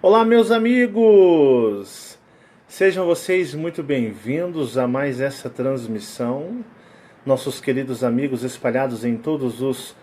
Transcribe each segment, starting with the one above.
Olá, meus amigos! Sejam vocês muito bem-vindos a mais essa transmissão. Nossos queridos amigos espalhados em todos os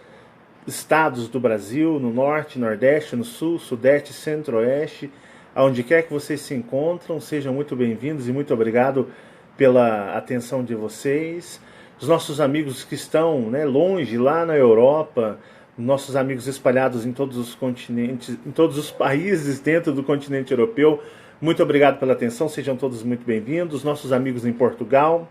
estados do Brasil, no norte, nordeste, no sul, sudeste, centro-oeste, aonde quer que vocês se encontram, sejam muito bem-vindos e muito obrigado pela atenção de vocês. Os nossos amigos que estão longe, lá na Europa, nossos amigos espalhados em todos os continentes, em todos os países dentro do continente europeu, muito obrigado pela atenção, sejam todos muito bem-vindos. Nossos amigos em Portugal,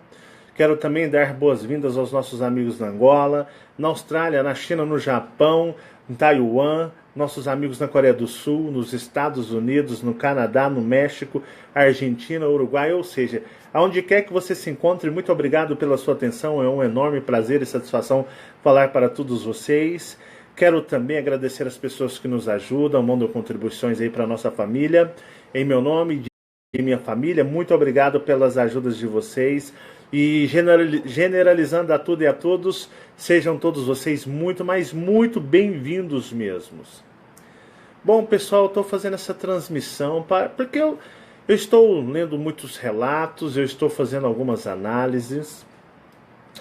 quero também dar boas-vindas aos nossos amigos na Angola, na Austrália, na China, no Japão, em Taiwan, nossos amigos na Coreia do Sul, nos Estados Unidos, no Canadá, no México, Argentina, Uruguai, ou seja, aonde quer que você se encontre, muito obrigado pela sua atenção, é um enorme prazer e satisfação falar para todos vocês. Quero também agradecer as pessoas que nos ajudam, mandam contribuições aí para a nossa família. Em meu nome e minha família, muito obrigado pelas ajudas de vocês. E generalizando a tudo e a todos, sejam todos vocês muito, mas muito bem-vindos mesmos. Bom, pessoal, estou fazendo essa transmissão porque eu estou lendo muitos relatos, eu estou fazendo algumas análises,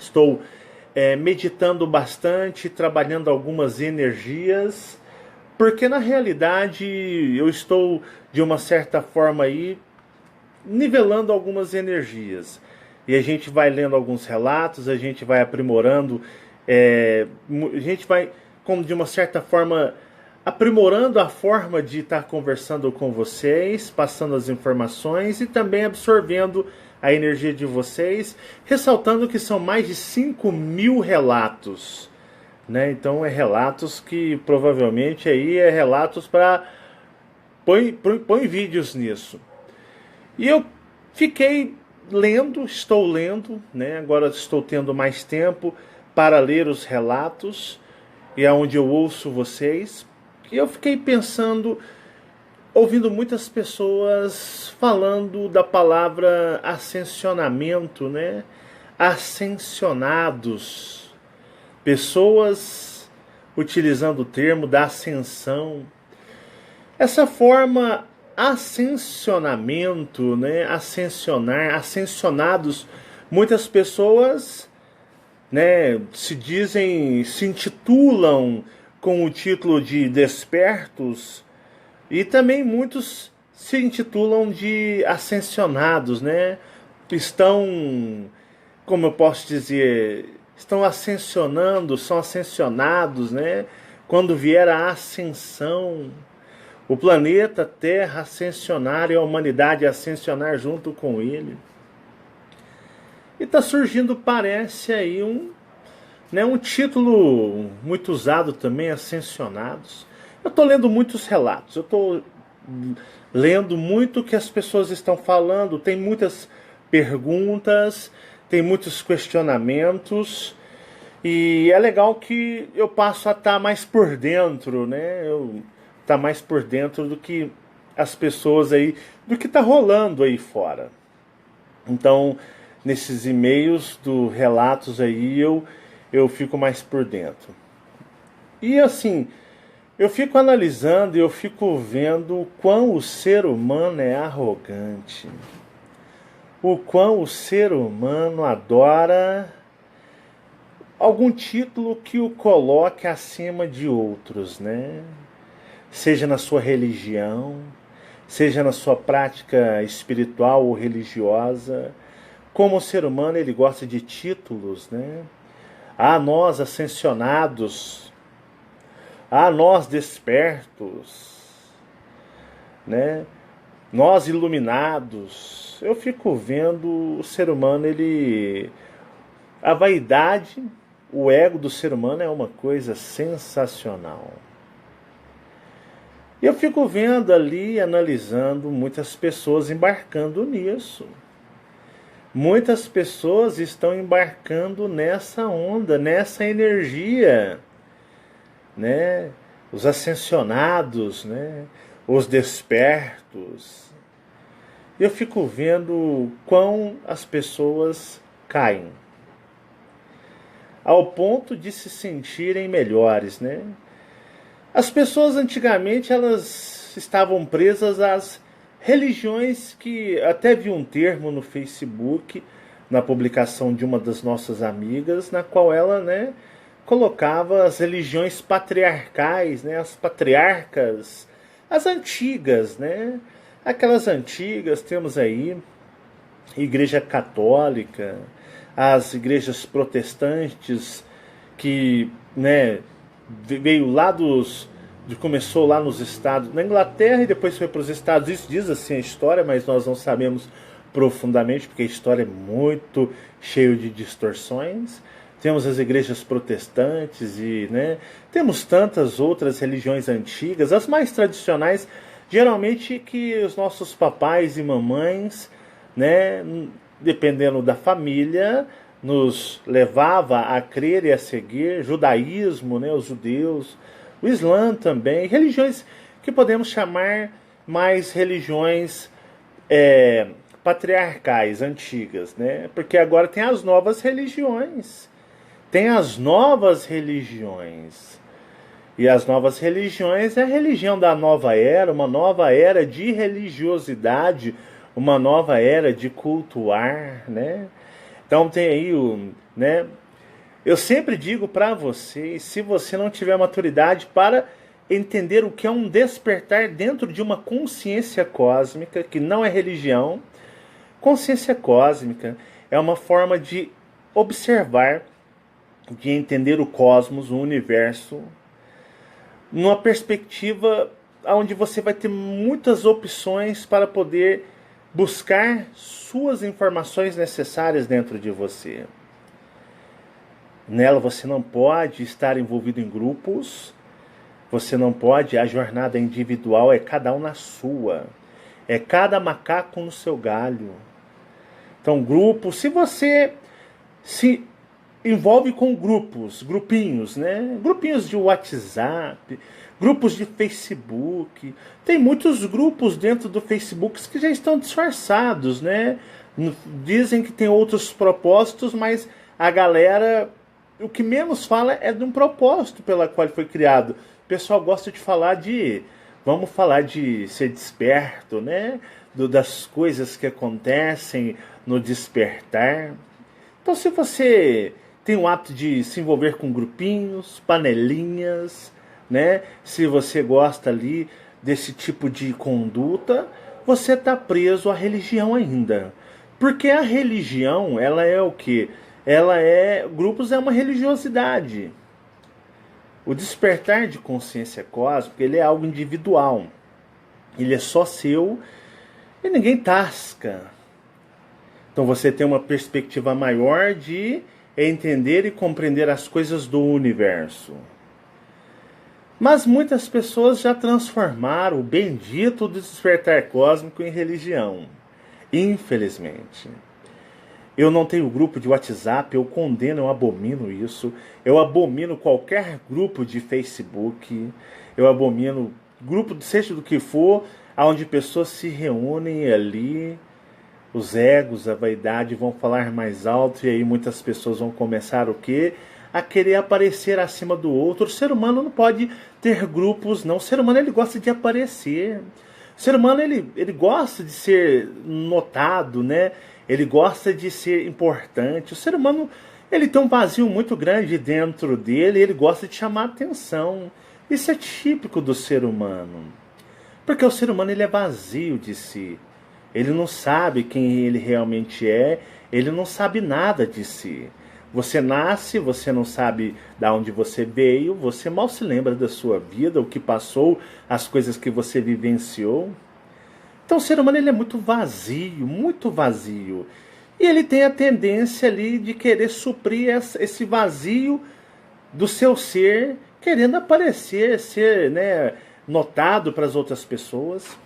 estou meditando bastante, trabalhando algumas energias, porque na realidade eu estou de uma certa forma aí nivelando algumas energias. E a gente vai lendo alguns relatos, a gente vai aprimorando, a gente vai, como de uma certa forma, aprimorando a forma de estar conversando com vocês, passando as informações e também absorvendo a energia de vocês, ressaltando que são mais de 5.000 relatos, né? Então relatos que provavelmente aí relatos para põe vídeos nisso. E eu fiquei lendo, estou lendo, né? Agora estou tendo mais tempo para ler os relatos e é onde eu ouço vocês. E eu fiquei pensando, ouvindo muitas pessoas falando da palavra ascensionamento, né? Ascensionados. Pessoas utilizando o termo da ascensão. Essa forma ascensionamento, né? Ascensionar, ascensionados, muitas pessoas, né, se intitulam com o título de despertos. E também muitos se intitulam de ascensionados, né? Estão, como eu posso dizer, estão ascensionando, são ascensionados, né? Quando vier a ascensão, o planeta Terra ascensionar e a humanidade ascensionar junto com ele. E está surgindo, parece aí, um título muito usado também, ascensionados. Eu estou lendo muitos relatos, eu estou lendo muito o que as pessoas estão falando, tem muitas perguntas, tem muitos questionamentos, e é legal que eu passo a estar mais por dentro, né? Estar mais por dentro do que as pessoas aí, do que está rolando aí fora. Então, nesses e-mails do relatos aí, eu fico mais por dentro. E assim, eu fico analisando e eu fico vendo o quão o ser humano é arrogante. O quão o ser humano adora algum título que o coloque acima de outros, né? Seja na sua religião, seja na sua prática espiritual ou religiosa. Como o ser humano, ele gosta de títulos, né? Ah, nós ascensionados, nós despertos, né? Nós iluminados. Eu fico vendo o ser humano, a vaidade, o ego do ser humano é uma coisa sensacional. E eu fico vendo ali, analisando muitas pessoas embarcando nisso. Muitas pessoas estão embarcando nessa onda, nessa energia, né? Os ascensionados, né? Os despertos. Eu fico vendo quão as pessoas caem, ao ponto de se sentirem melhores, né? As pessoas antigamente, elas estavam presas às religiões, que até vi um termo no Facebook, na publicação de uma das nossas amigas, na qual ela, né, colocava as religiões patriarcais, né, as patriarcas, as antigas, né, aquelas antigas. Temos aí Igreja Católica, as igrejas protestantes, que, né, veio lá começou lá nos Estados, na Inglaterra, e depois foi para os Estados Unidos. Diz assim a história, mas nós não sabemos profundamente, porque a história é muito cheia de distorções. Temos as igrejas protestantes e, né, temos tantas outras religiões antigas, as mais tradicionais, geralmente que os nossos papais e mamães, né, dependendo da família, nos levava a crer e a seguir. Judaísmo, né, os judeus, o Islã também, religiões que podemos chamar mais religiões patriarcais, antigas, né? Porque agora tem as novas religiões. Tem as novas religiões. E as novas religiões é a religião da nova era, uma nova era de religiosidade, uma nova era de cultuar, né? Então tem aí né? Eu sempre digo para vocês, se você não tiver maturidade para entender o que é um despertar dentro de uma consciência cósmica, que não é religião. Consciência cósmica é uma forma de observar, de entender o cosmos, o universo, numa perspectiva onde você vai ter muitas opções para poder buscar suas informações necessárias dentro de você. Nela você não pode estar envolvido em grupos, você não pode, a jornada individual é cada um na sua, é cada macaco no seu galho. Então, grupo, se você se envolve com grupinhos, né? Grupinhos de WhatsApp, grupos de Facebook. Tem muitos grupos dentro do Facebook que já estão disfarçados, né? Dizem que tem outros propósitos, mas a galera, o que menos fala é de um propósito pela qual foi criado. O pessoal gosta de falar vamos falar de ser desperto, né? Das coisas que acontecem no despertar. Então, se você tem o hábito de se envolver com grupinhos, panelinhas, né? Se você gosta ali desse tipo de conduta, você está preso à religião ainda. Porque a religião, ela é o quê? Grupos é uma religiosidade. O despertar de consciência cósmica, ele é algo individual. Ele é só seu e ninguém tasca. Então você tem uma perspectiva maior de entender e compreender as coisas do universo. Mas muitas pessoas já transformaram o bendito do despertar cósmico em religião. Infelizmente. Eu não tenho grupo de WhatsApp, eu condeno, eu abomino isso. Eu abomino qualquer grupo de Facebook. Eu abomino grupo, seja do que for, onde pessoas se reúnem ali. Os egos, a vaidade vão falar mais alto, e aí muitas pessoas vão começar o quê? A querer aparecer acima do outro. O ser humano não pode ter grupos, não. O ser humano, ele gosta de aparecer. O ser humano, ele gosta de ser notado, né? Ele gosta de ser importante. O ser humano, ele tem um vazio muito grande dentro dele, ele gosta de chamar atenção. Isso é típico do ser humano. Porque o ser humano, ele é vazio de si. Ele não sabe quem ele realmente é, ele não sabe nada de si. Você nasce, você não sabe de onde você veio, você mal se lembra da sua vida, o que passou, as coisas que você vivenciou. Então o ser humano, ele é muito vazio, muito vazio. E ele tem a tendência ali de querer suprir esse vazio do seu ser, querendo aparecer, ser, né, notado para as outras pessoas.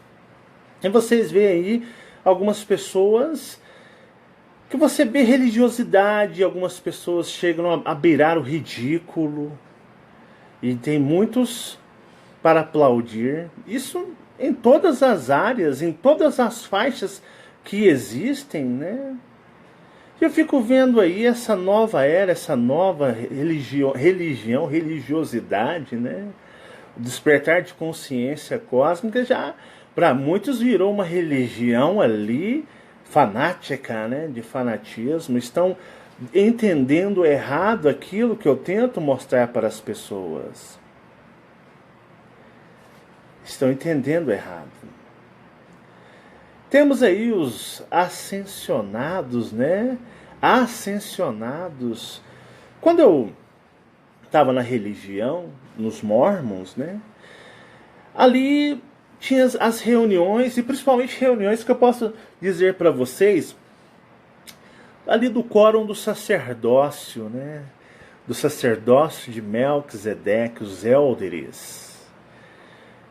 E vocês veem aí algumas pessoas que você vê religiosidade, algumas pessoas chegam a beirar o ridículo. E tem muitos para aplaudir. Isso em todas as áreas, em todas as faixas que existem, né? Eu fico vendo aí essa nova era, essa nova religiosidade, né? O despertar de consciência cósmica já, para muitos, virou uma religião ali fanática, né, de fanatismo. Estão entendendo errado aquilo que eu tento mostrar para as pessoas. Estão entendendo errado. Temos aí os ascensionados, né? Ascensionados. Quando eu estava na religião, nos Mormons, né? Ali tinha as reuniões, e principalmente reuniões que eu posso dizer para vocês, ali do quórum do sacerdócio, né? Do sacerdócio de Melquisedeque, os élderes.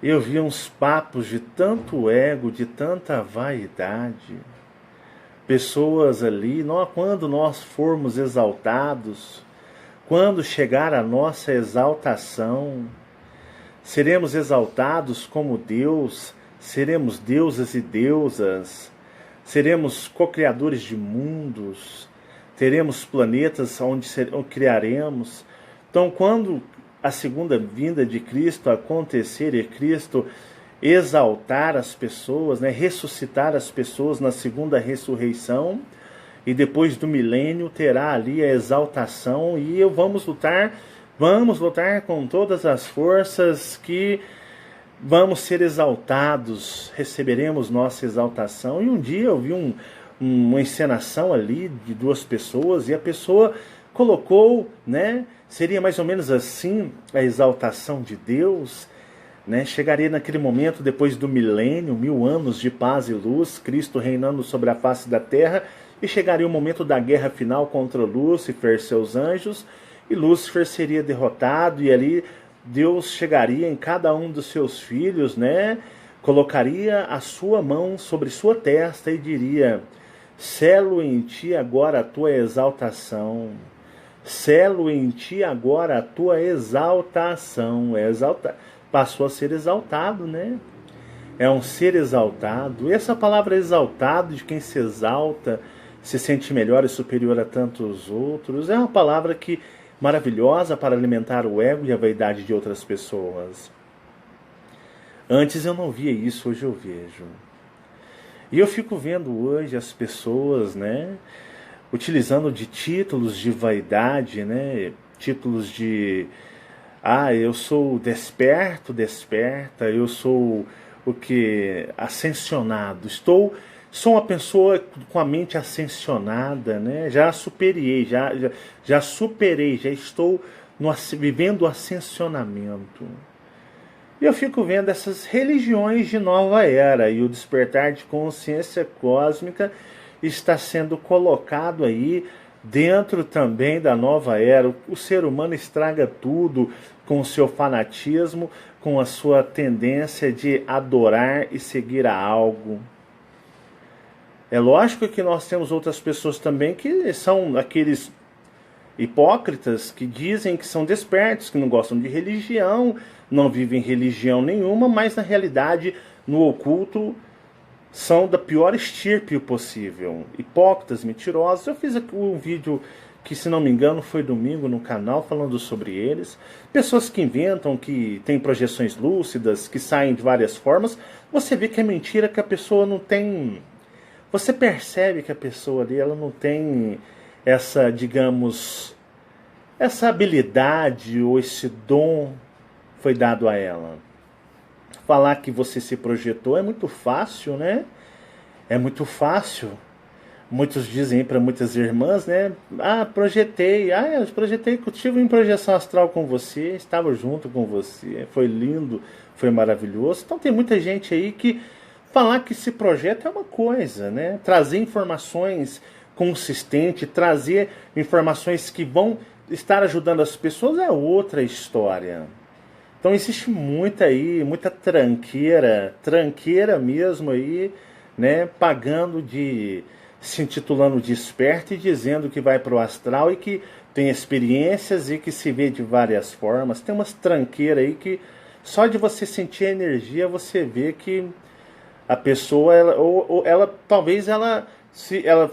Eu vi uns papos de tanto ego, de tanta vaidade. Pessoas ali, quando nós formos exaltados, quando chegar a nossa exaltação, seremos exaltados como Deus, seremos deuses e deusas, seremos co-criadores de mundos, teremos planetas onde criaremos. Então, quando a segunda vinda de Cristo acontecer e Cristo exaltar as pessoas, né, ressuscitar as pessoas na segunda ressurreição, e depois do milênio terá ali a exaltação, e vamos lutar com todas as forças, que vamos ser exaltados, receberemos nossa exaltação. E um dia eu vi uma encenação ali de duas pessoas, e a pessoa colocou, né, seria mais ou menos assim a exaltação de Deus, né? Chegaria naquele momento, depois do milênio, 1000 anos de paz e luz, Cristo reinando sobre a face da terra, e chegaria o momento da guerra final contra Lúcifer e seus anjos, e Lúcifer seria derrotado, e ali Deus chegaria em cada um dos seus filhos, né? Colocaria a sua mão sobre sua testa e diria: selo em ti agora a tua exaltação. Selo em ti agora a tua exaltação. Passou a ser exaltado, né? É um ser exaltado. E essa palavra exaltado, de quem se exalta, se sente melhor e superior a tantos outros, é uma palavra maravilhosa para alimentar o ego e a vaidade de outras pessoas. Antes eu não via isso, hoje eu vejo. E eu fico vendo hoje as pessoas, né, utilizando de títulos de vaidade, né, títulos de: eu sou desperto, desperta, eu sou ascensionado, sou uma pessoa com a mente ascensionada, né? Já superei, já estou vivendo o ascensionamento. E eu fico vendo essas religiões de nova era, e o despertar de consciência cósmica está sendo colocado aí dentro também da nova era. O ser humano estraga tudo com o seu fanatismo, com a sua tendência de adorar e seguir a algo. É lógico que nós temos outras pessoas também que são aqueles hipócritas que dizem que são despertos, que não gostam de religião, não vivem religião nenhuma, mas na realidade, no oculto, são da pior estirpe possível. Hipócritas, mentirosos. Eu fiz aqui um vídeo que, se não me engano, foi domingo no canal, falando sobre eles. Pessoas que inventam, que têm projeções lúcidas, que saem de várias formas. Você vê que é mentira, que a pessoa não tem... Você percebe que a pessoa ali, ela não tem essa, digamos, essa habilidade ou esse dom foi dado a ela. Falar que você se projetou é muito fácil, né? É muito fácil. Muitos dizem para muitas irmãs, né? Projetei. Eu projetei, tive uma projeção astral com você, estava junto com você, foi lindo, foi maravilhoso. Então tem muita gente aí que falar que esse projeto é uma coisa, né? Trazer informações consistentes, trazer informações que vão estar ajudando as pessoas é outra história. Então existe muita tranqueira mesmo aí, né? Pagando se intitulando de esperto e dizendo que vai para o astral e que tem experiências e que se vê de várias formas. Tem umas tranqueiras aí que só de você sentir a energia você vê que a pessoa, talvez ela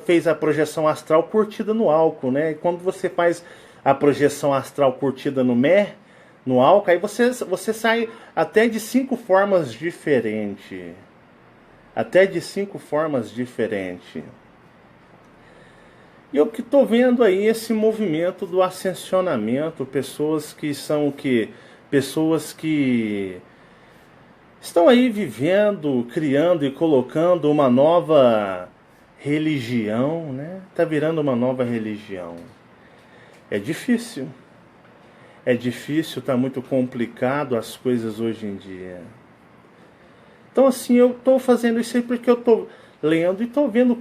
fez a projeção astral curtida no álcool, né? E quando você faz a projeção astral curtida no no álcool, aí você sai até de 5 formas diferentes. Até de 5 formas diferentes. E eu que estou vendo aí esse movimento do ascensionamento, pessoas que são o quê? Pessoas que estão aí vivendo, criando e colocando uma nova religião, né? Tá virando uma nova religião. É difícil. É difícil, tá muito complicado as coisas hoje em dia. Então assim, eu estou fazendo isso aí porque eu estou lendo e estou vendo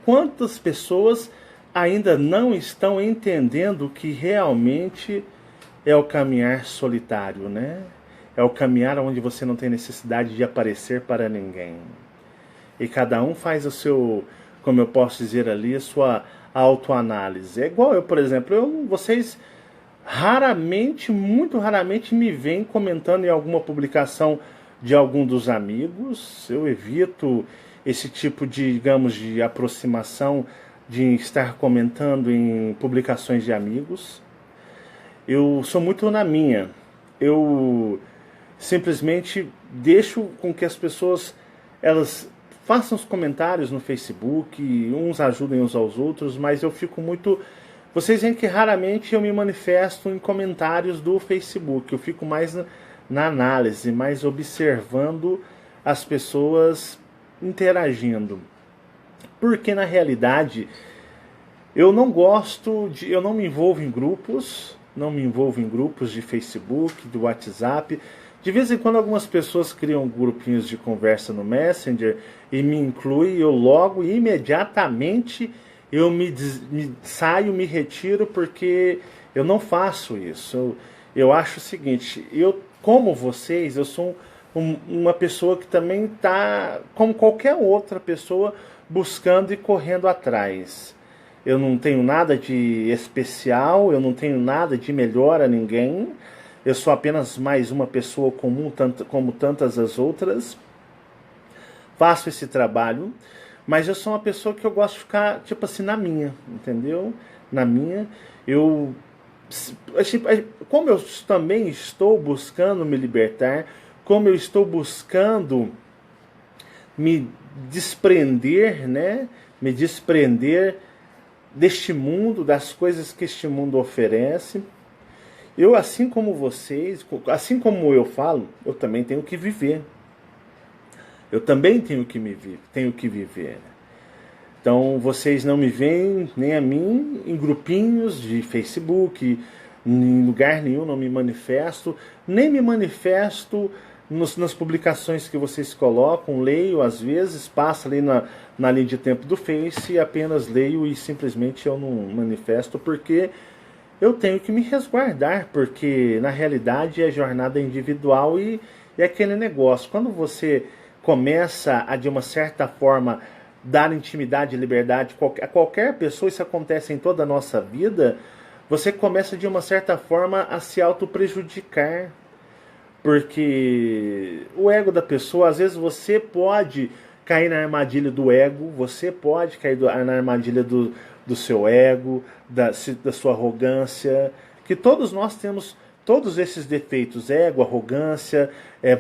quantas pessoas ainda não estão entendendo que realmente é o caminhar solitário, né? É o caminhar onde você não tem necessidade de aparecer para ninguém. E cada um faz o seu, como eu posso dizer ali, a sua autoanálise. É igual eu, por exemplo, vocês raramente, muito raramente me veem comentando em alguma publicação de algum dos amigos. Eu evito esse tipo de, digamos, de aproximação, de estar comentando em publicações de amigos. Eu sou muito na minha. Eu simplesmente deixo com que as pessoas elas façam os comentários no Facebook, uns ajudem uns aos outros, mas eu fico muito... Vocês veem que raramente eu me manifesto em comentários do Facebook. Eu fico mais na análise, mais observando as pessoas interagindo. Porque na realidade eu não me envolvo em grupos, não me envolvo em grupos de Facebook, de WhatsApp. De vez em quando algumas pessoas criam grupinhos de conversa no Messenger e me incluem, eu logo imediatamente eu me saio, me retiro, porque eu não faço isso. Eu acho o seguinte, como vocês, eu sou uma pessoa que também está, como qualquer outra pessoa, buscando e correndo atrás. Eu não tenho nada de especial, eu não tenho nada de melhor a ninguém. Eu sou apenas mais uma pessoa comum, como tantas as outras. Faço esse trabalho, mas eu sou uma pessoa que eu gosto de ficar, tipo assim, na minha, entendeu? Na minha. Como eu também estou buscando me libertar, como eu estou buscando me desprender, né? Me desprender deste mundo, das coisas que este mundo oferece. Eu, assim como vocês, assim como eu falo, eu também tenho que viver. Eu também tenho que viver. Então, vocês não me veem, nem a mim, em grupinhos de Facebook, em lugar nenhum, não me manifesto, nem me manifesto nas publicações que vocês colocam, leio às vezes, passo ali na linha de tempo do Face, apenas leio e simplesmente eu não manifesto, porque eu tenho que me resguardar, porque na realidade é jornada individual e é aquele negócio. Quando você começa a, de uma certa forma, dar intimidade e liberdade a qualquer pessoa, isso acontece em toda a nossa vida, você começa de uma certa forma a se auto-prejudicar. Porque o ego da pessoa, às vezes você pode cair na armadilha do ego, você pode cair na armadilha do seu ego, da sua arrogância, que todos nós temos todos esses defeitos, ego, arrogância,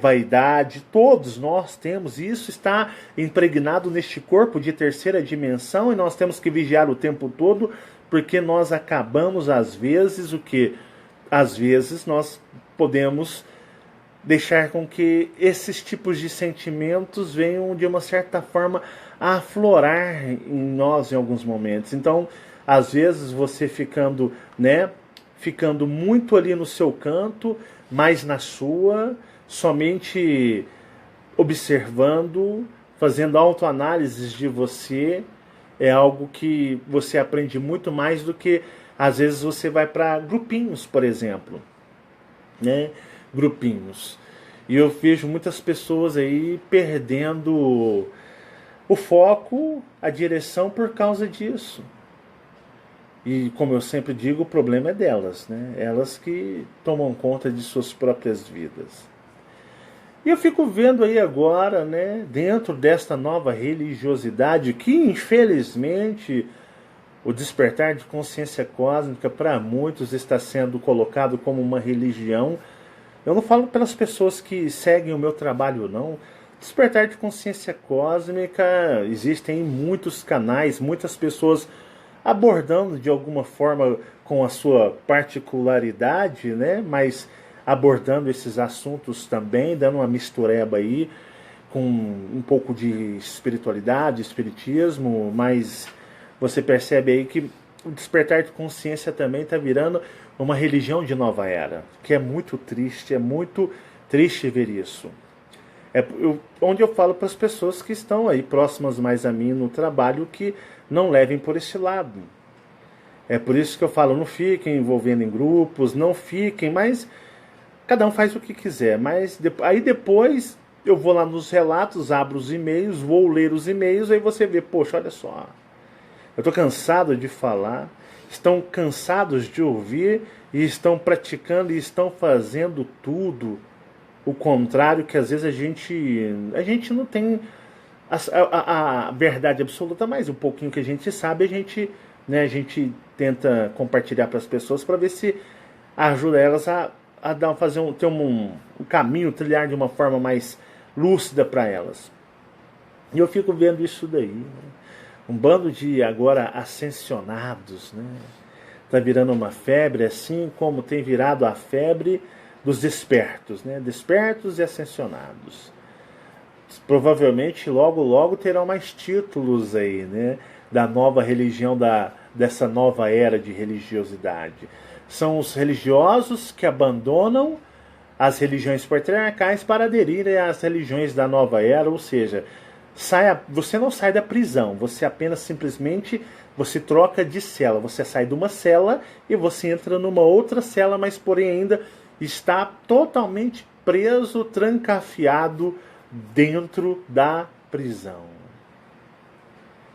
vaidade, todos nós temos, e isso está impregnado neste corpo de terceira dimensão, e nós temos que vigiar o tempo todo, porque nós acabamos às vezes, às vezes nós podemos deixar com que esses tipos de sentimentos venham de uma certa forma a aflorar em nós em alguns momentos. Então, às vezes você ficando muito ali no seu canto, mais na sua, somente observando, fazendo autoanálises de você, é algo que você aprende muito mais do que às vezes você vai para grupinhos, por exemplo, né? Grupinhos. E eu vejo muitas pessoas aí perdendo o foco, a direção por causa disso. E como eu sempre digo, o problema é delas, né? Elas que tomam conta de suas próprias vidas. E eu fico vendo aí agora, né, dentro desta nova religiosidade, que infelizmente o despertar de consciência cósmica para muitos está sendo colocado como uma religião. Eu não falo pelas pessoas que seguem o meu trabalho, não. Despertar de consciência cósmica, existem muitos canais, muitas pessoas abordando de alguma forma com a sua particularidade, né? Mas abordando esses assuntos também, dando uma mistureba aí com um pouco de espiritualidade, espiritismo, mas você percebe aí que o despertar de consciência também está virando uma religião de nova era, que é muito triste ver isso. Onde eu falo para as pessoas que estão aí próximas mais a mim no trabalho que não levem por esse lado. É por isso que eu falo, não fiquem envolvendo em grupos, não fiquem, mas cada um faz o que quiser. Mas aí depois eu vou lá nos relatos, abro os e-mails, vou ler os e-mails, aí você vê, poxa, olha só, eu estou cansado de falar, estão cansados de ouvir e estão praticando e estão fazendo tudo o contrário, que às vezes a gente não tem a verdade absoluta, mas um pouquinho que a gente sabe, a gente tenta compartilhar para as pessoas para ver se ajuda elas ter um caminho, trilhar de uma forma mais lúcida para elas. E eu fico vendo isso daí, né? Um bando de agora ascensionados, né? Tá virando uma febre, assim como tem virado a febre dos despertos, né? Despertos e ascensionados. Provavelmente logo terão mais títulos aí, né? Da nova religião, dessa nova era de religiosidade. São os religiosos que abandonam as religiões patriarcais para aderirem às religiões da nova era, ou seja, você não sai da prisão, você apenas simplesmente você troca de cela, você sai de uma cela e você entra numa outra cela, mas porém ainda está totalmente preso, trancafiado dentro da prisão.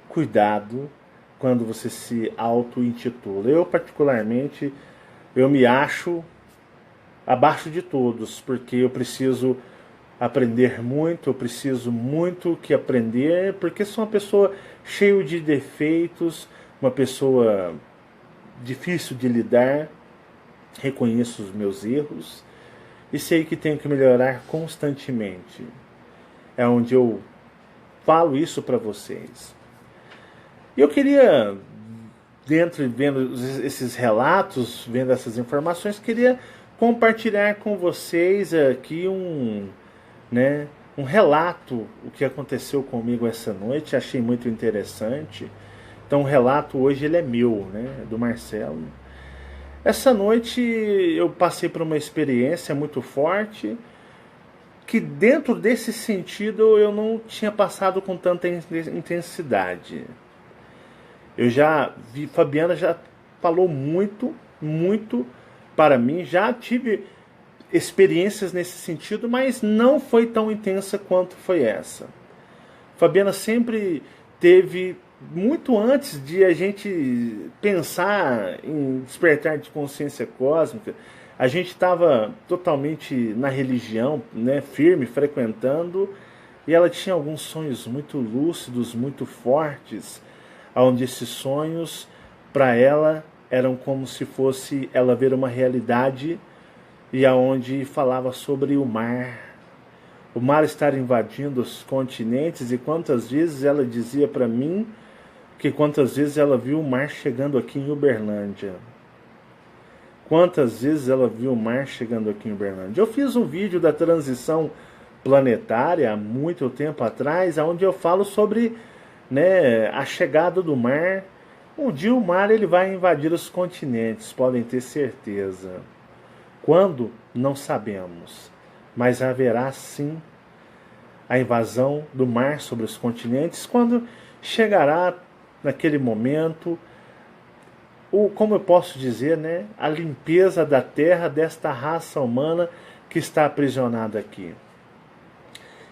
Cuidado quando você se auto-intitula. Eu particularmente, eu me acho abaixo de todos, porque eu preciso aprender muito, eu preciso muito que aprender, porque sou uma pessoa cheia de defeitos, uma pessoa difícil de lidar, reconheço os meus erros e sei que tenho que melhorar constantemente. É onde eu falo isso para vocês. E eu queria, vendo esses relatos, vendo essas informações, queria compartilhar com vocês aqui um relato, o que aconteceu comigo essa noite, achei muito interessante. Então o relato hoje ele é meu, né, do Marcelo. Essa noite eu passei por uma experiência muito forte, que dentro desse sentido eu não tinha passado com tanta intensidade. Eu já vi, Fabiana já falou muito para mim, já tive experiências nesse sentido, mas não foi tão intensa quanto foi essa. Fabiana sempre teve, muito antes de a gente pensar em despertar de consciência cósmica, a gente estava totalmente na religião, né, firme, frequentando, e ela tinha alguns sonhos muito lúcidos, muito fortes, onde esses sonhos, para ela, eram como se fosse ela ver uma realidade e aonde falava sobre o mar estar invadindo os continentes, e quantas vezes ela dizia para mim que quantas vezes ela viu o mar chegando aqui em Uberlândia. Quantas vezes ela viu o mar chegando aqui em Uberlândia. Eu fiz um vídeo da transição planetária há muito tempo atrás, onde eu falo sobre, né, a chegada do mar. Um dia o mar ele vai invadir os continentes, podem ter certeza. Quando? Não sabemos. Mas haverá sim a invasão do mar sobre os continentes, quando chegará naquele momento, como eu posso dizer, né, a limpeza da terra desta raça humana que está aprisionada aqui.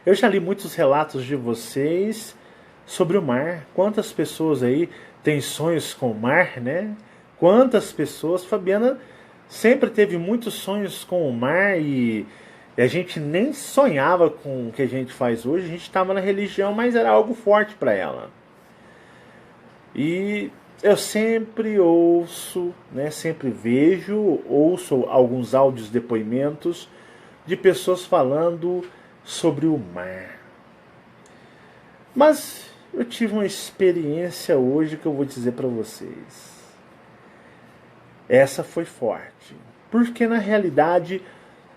Eu já li muitos relatos de vocês sobre o mar. Quantas pessoas aí têm sonhos com o mar, né? Quantas pessoas, Fabiana sempre teve muitos sonhos com o mar e a gente nem sonhava com o que a gente faz hoje. A gente estava na religião, mas era algo forte para ela. E eu sempre ouço, né, sempre ouço alguns áudios, depoimentos de pessoas falando sobre o mar. Mas eu tive uma experiência hoje que eu vou dizer para vocês. Essa foi forte. Porque na realidade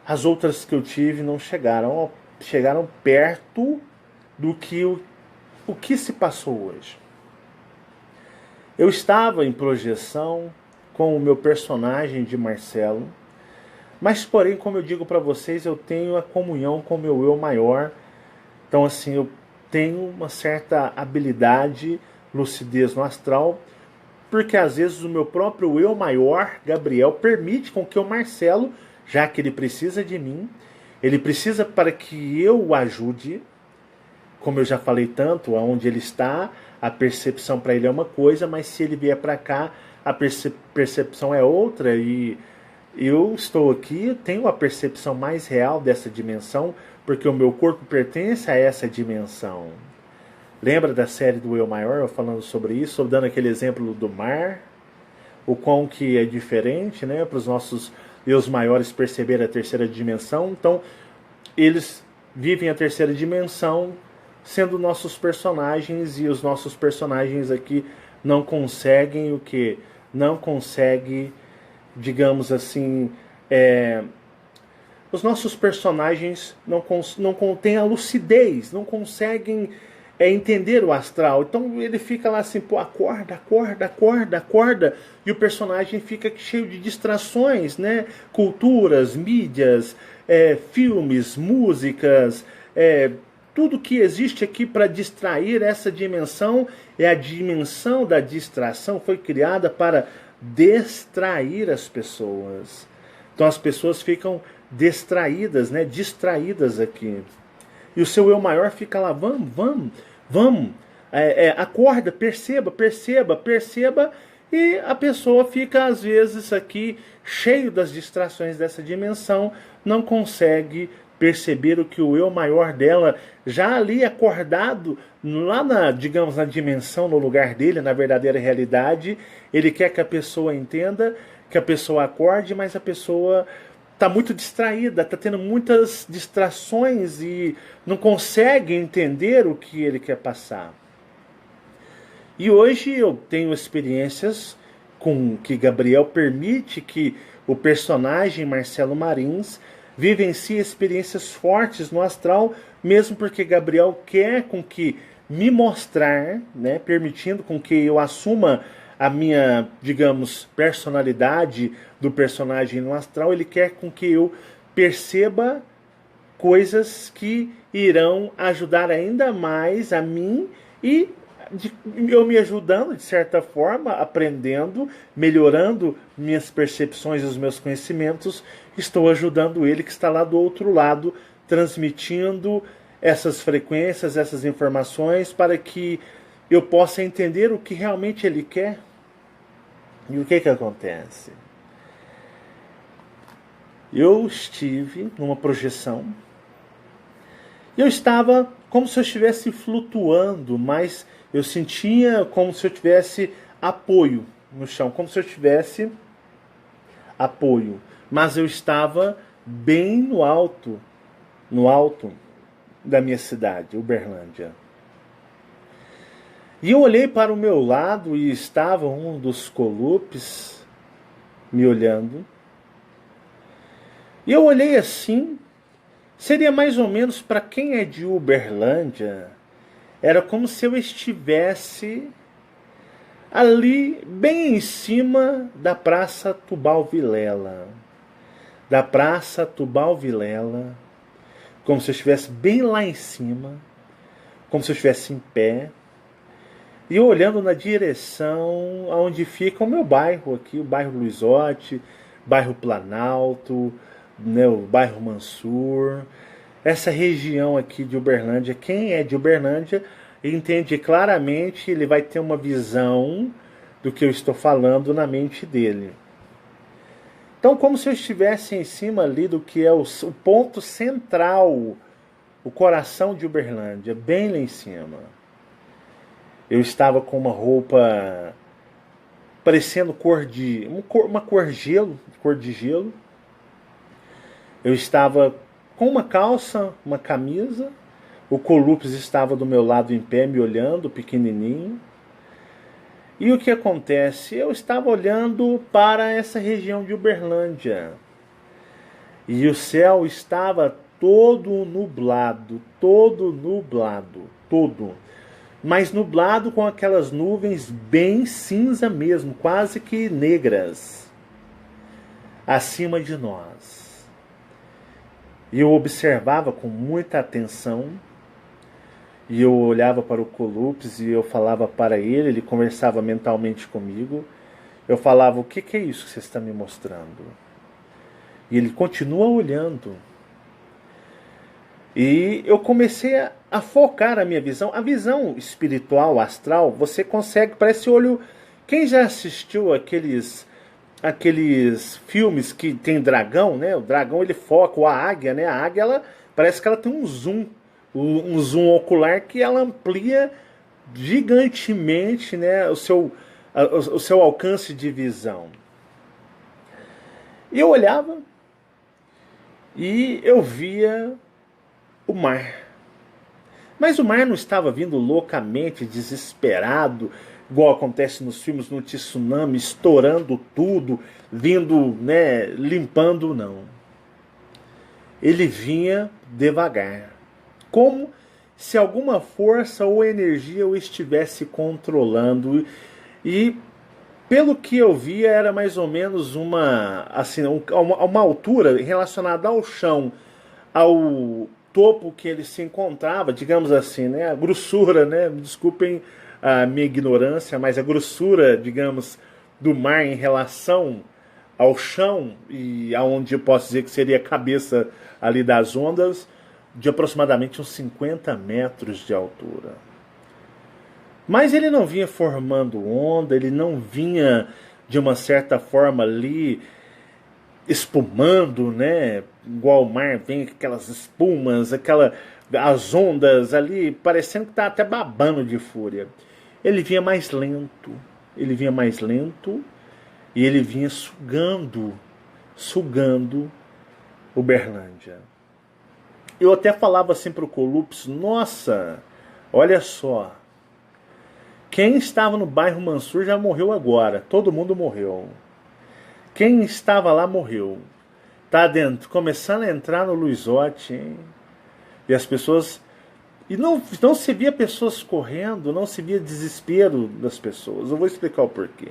as outras que eu tive não chegaram perto do que o que se passou hoje. Eu estava em projeção com o meu personagem de Marcelo, mas porém, como eu digo para vocês, eu tenho a comunhão com o meu eu maior. Então assim, eu tenho uma certa habilidade, lucidez no astral, porque às vezes o meu próprio eu maior, Gabriel, permite com que o Marcelo, já que ele precisa de mim, ele precisa para que eu o ajude, como eu já falei tanto, aonde ele está, a percepção para ele é uma coisa, mas se ele vier para cá, a percepção é outra, e eu estou aqui, tenho a percepção mais real dessa dimensão, porque o meu corpo pertence a essa dimensão. Lembra da série do Eu Maior, eu falando sobre isso, dando aquele exemplo do mar, o quão que é diferente, né, para os nossos eus maiores perceber a terceira dimensão. Então, eles vivem a terceira dimensão sendo nossos personagens, e os nossos personagens aqui não conseguem o que? Não conseguem, digamos assim, os nossos personagens não têm a lucidez, não conseguem entender o astral. Então ele fica lá assim, pô, acorda, acorda, acorda, acorda, e o personagem fica cheio de distrações, né? Culturas, mídias, filmes, músicas, tudo que existe aqui para distrair essa dimensão é a dimensão da distração, foi criada para distrair as pessoas. Então as pessoas ficam distraídas, né? Distraídas aqui. E o seu eu maior fica lá, vamos, acorda, perceba, perceba, perceba. E a pessoa fica às vezes aqui cheio das distrações dessa dimensão, não consegue perceber o que o eu maior dela, já ali acordado, lá na, digamos, na dimensão, no lugar dele, na verdadeira realidade, ele quer que a pessoa entenda, que a pessoa acorde, mas a pessoa está muito distraída, está tendo muitas distrações e não consegue entender o que ele quer passar. E hoje eu tenho experiências com que Gabriel permite que o personagem Marcelo Marins vivencie experiências fortes no astral, mesmo porque Gabriel quer com que me mostrar, né, permitindo com que eu assuma a minha, digamos, personalidade do personagem no astral. Ele quer com que eu perceba coisas que irão ajudar ainda mais a mim, e eu me ajudando de certa forma, aprendendo, melhorando minhas percepções e os meus conhecimentos, estou ajudando ele que está lá do outro lado, transmitindo essas frequências, essas informações, para que eu possa entender o que realmente ele quer. E o que acontece? Eu estive numa projeção e eu estava como se eu estivesse flutuando, mas eu sentia como se eu tivesse apoio no chão, como se eu tivesse apoio, mas eu estava bem no alto da minha cidade, Uberlândia. E eu olhei para o meu lado e estava um dos colupes me olhando. E eu olhei assim, seria mais ou menos, para quem é de Uberlândia, era como se eu estivesse ali bem em cima da Praça Tubal Vilela. Da Praça Tubal Vilela, como se eu estivesse bem lá em cima, como se eu estivesse em pé, e eu olhando na direção onde fica o meu bairro aqui, o bairro Luizotti, bairro Planalto, né, o bairro Mansur, essa região aqui de Uberlândia. Quem é de Uberlândia entende claramente, ele vai ter uma visão do que eu estou falando na mente dele. Então, como se eu estivesse em cima ali do que é o ponto central, o coração de Uberlândia, bem lá em cima. Eu estava com uma roupa parecendo uma cor de gelo. Eu estava com uma calça, uma camisa. O Colupes estava do meu lado em pé, me olhando, pequenininho. E o que acontece? Eu estava olhando para essa região de Uberlândia. E o céu estava todo nublado, todo. Mas nublado com aquelas nuvens bem cinza mesmo, quase que negras, acima de nós. E eu observava com muita atenção, e eu olhava para o Colupes e eu falava para ele conversava mentalmente comigo. Eu falava, o que é isso que você está me mostrando? E ele continua olhando. E eu comecei a focar a minha visão. A visão espiritual, astral, você consegue, parece olho... Quem já assistiu aqueles filmes que tem dragão, né? O dragão ele foca, ou a águia, né? A águia, ela, parece que ela tem um zoom ocular que ela amplia gigantemente, né? O seu alcance de visão. E eu olhava e eu via o mar. Mas o mar não estava vindo loucamente, desesperado, igual acontece nos filmes, no tsunami, estourando tudo, vindo, né, limpando, não. Ele vinha devagar, como se alguma força ou energia o estivesse controlando. E pelo que eu via, era mais ou menos uma altura relacionada ao chão, ao topo que ele se encontrava, digamos assim, né? A grossura, né? Desculpem a minha ignorância, mas a grossura, digamos, do mar em relação ao chão, e aonde eu posso dizer que seria a cabeça ali das ondas, de aproximadamente uns 50 metros de altura. Mas ele não vinha formando onda, ele não vinha de uma certa forma ali espumando, né? Igual o mar vem aquelas espumas, as ondas ali, parecendo que está até babando de fúria. Ele vinha mais lento, e ele vinha sugando Uberlândia. Eu até falava assim para o Colupes, nossa, olha só, quem estava no bairro Mansur já morreu agora, todo mundo morreu. Quem estava lá morreu. Tá dentro, começando a entrar no Luizote, hein? E as pessoas... E não se via pessoas correndo, não se via desespero das pessoas. Eu vou explicar o porquê.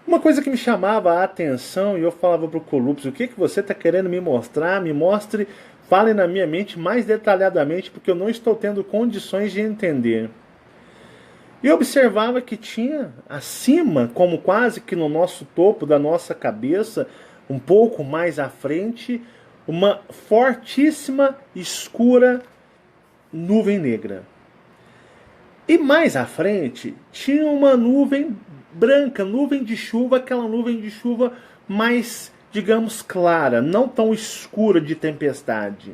Uma coisa que me chamava a atenção, e eu falava para o Colupes, o que você está querendo me mostrar? Me mostre, fale na minha mente mais detalhadamente, porque eu não estou tendo condições de entender. E eu observava que tinha acima, como quase que no nosso topo da nossa cabeça, um pouco mais à frente, uma fortíssima, escura nuvem negra. E mais à frente tinha uma nuvem branca, nuvem de chuva, aquela nuvem de chuva mais, digamos, clara, não tão escura de tempestade.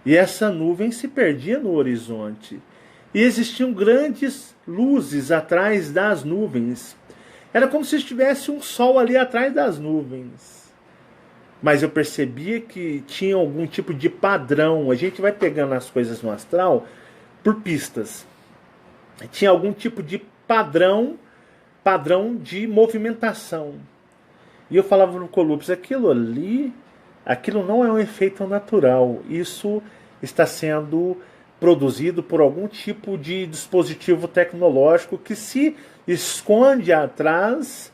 E essa nuvem se perdia no horizonte. E existiam grandes luzes atrás das nuvens. Era como se estivesse um sol ali atrás das nuvens. Mas eu percebia que tinha algum tipo de padrão. A gente vai pegando as coisas no astral por pistas. Tinha algum tipo de padrão de movimentação. E eu falava no Colupes, aquilo não é um efeito natural. Isso está sendo produzido por algum tipo de dispositivo tecnológico que se esconde atrás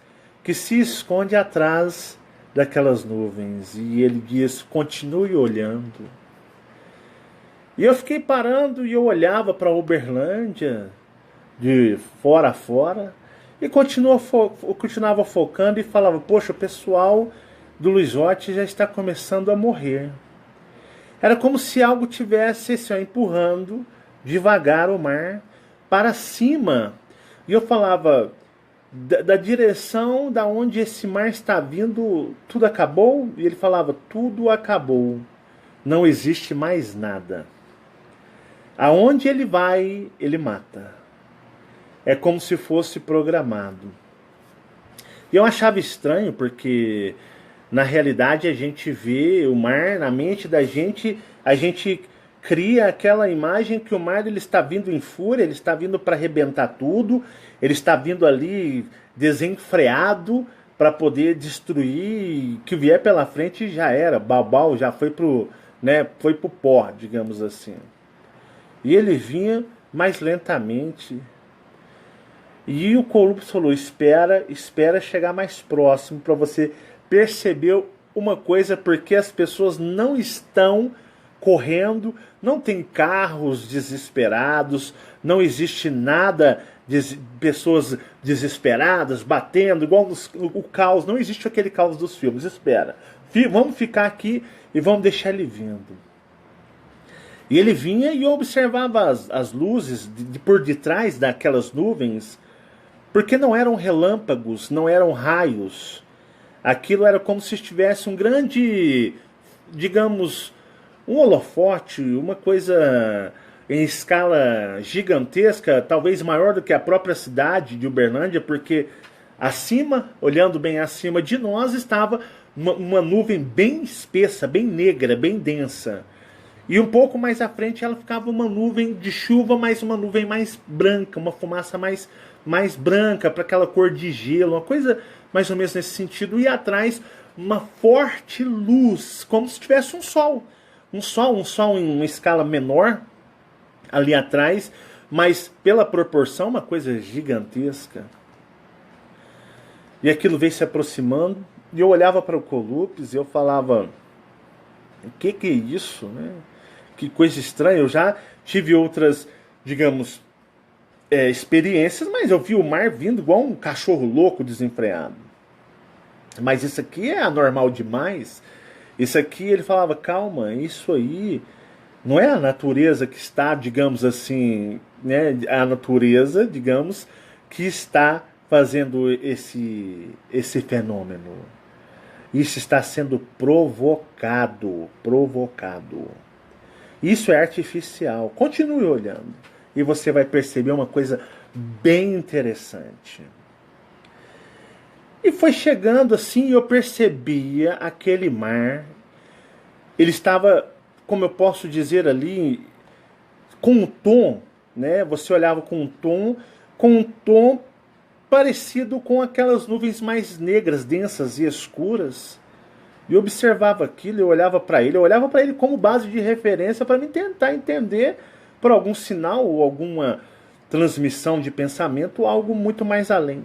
daquelas nuvens. E ele diz, continue olhando. E eu fiquei parando e eu olhava para Uberlândia de fora a fora e continuava focando e falava, poxa, o pessoal do Luizote já está começando a morrer. Era como se algo tivesse assim, empurrando devagar o mar para cima. E eu falava, da direção da onde esse mar está vindo, tudo acabou? E ele falava, tudo acabou. Não existe mais nada. Aonde ele vai, ele mata. É como se fosse programado. E eu achava estranho porque Na realidade, a gente vê o mar na mente da gente, a gente cria aquela imagem que o mar ele está vindo em fúria, ele está vindo para arrebentar tudo, ele está vindo ali desenfreado para poder destruir, que vier pela frente já era, Baubau já foi pro, né, foi pro pó, digamos assim. E ele vinha mais lentamente. E o Columbus falou: espera chegar mais próximo para você perceber uma coisa, porque as pessoas não estão correndo, não tem carros desesperados, não existe nada de pessoas desesperadas, batendo, igual o caos, não existe aquele caos dos filmes. Espera, vamos ficar aqui e vamos deixar ele vindo. E ele vinha e eu observava as luzes por detrás daquelas nuvens, porque não eram relâmpagos, não eram raios. Aquilo era como se estivesse um grande, digamos, um holofote, uma coisa em escala gigantesca, talvez maior do que a própria cidade de Uberlândia, porque acima, olhando bem acima de nós, estava uma nuvem bem espessa, bem negra, bem densa. E um pouco mais à frente ela ficava uma nuvem de chuva, mas uma nuvem mais branca, uma fumaça mais branca, para aquela cor de gelo, uma coisa mais ou menos nesse sentido. E atrás uma forte luz, como se tivesse um sol em uma escala menor ali atrás, mas pela proporção uma coisa gigantesca. E aquilo veio se aproximando, e eu olhava para o Columbus e eu falava: o que é isso, né? Que coisa estranha. Eu já tive outras, digamos, experiências, mas eu vi o mar vindo igual um cachorro louco desenfreado. Mas isso aqui é anormal demais. Isso aqui, ele falava: calma, isso aí não é a natureza que está, digamos assim, né, a natureza, digamos, que está fazendo esse fenômeno. Isso está sendo provocado. Isso é artificial. Continue olhando e você vai perceber uma coisa bem interessante. E foi chegando assim, e eu percebia aquele mar. Ele estava, como eu posso dizer ali, com um tom, né? Você olhava com um tom parecido com aquelas nuvens mais negras, densas e escuras. E observava aquilo, eu olhava para ele como base de referência para me tentar entender por algum sinal ou alguma transmissão de pensamento, algo muito mais além.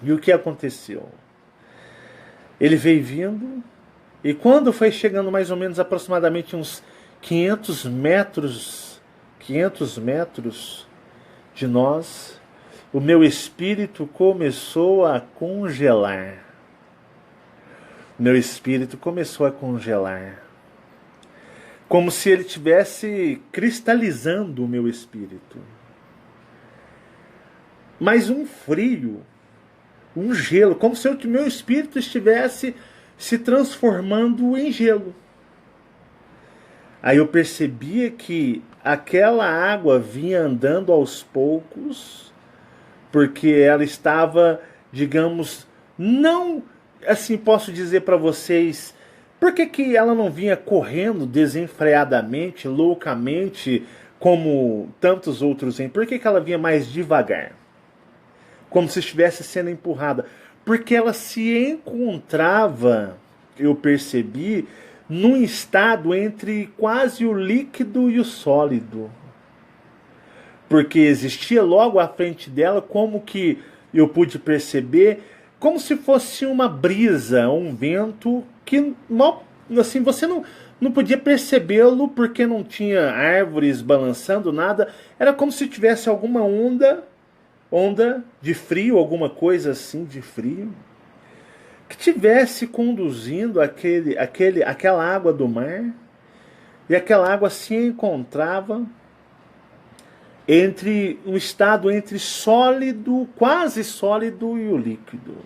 E o que aconteceu? Ele veio vindo, e quando foi chegando mais ou menos aproximadamente uns 500 metros de nós, o meu espírito começou a congelar. Meu espírito começou a congelar. Como se ele estivesse cristalizando o meu espírito. Mas um frio, um gelo, como se o meu espírito estivesse se transformando em gelo. Aí eu percebia que aquela água vinha andando aos poucos, porque ela estava, digamos, não... Assim, posso dizer para vocês, por que ela não vinha correndo desenfreadamente, loucamente, como tantos outros vêm? Por que ela vinha mais devagar? Como se estivesse sendo empurrada. Porque ela se encontrava, eu percebi, num estado entre quase o líquido e o sólido. Porque existia logo à frente dela, como que eu pude perceber, como se fosse uma brisa, um vento que mal, assim, você não podia percebê-lo porque não tinha árvores balançando, nada. Era como se tivesse alguma onda de frio, alguma coisa assim de frio, que tivesse conduzindo aquela água do mar, e aquela água se encontrava entre um estado entre sólido, quase sólido, e o líquido.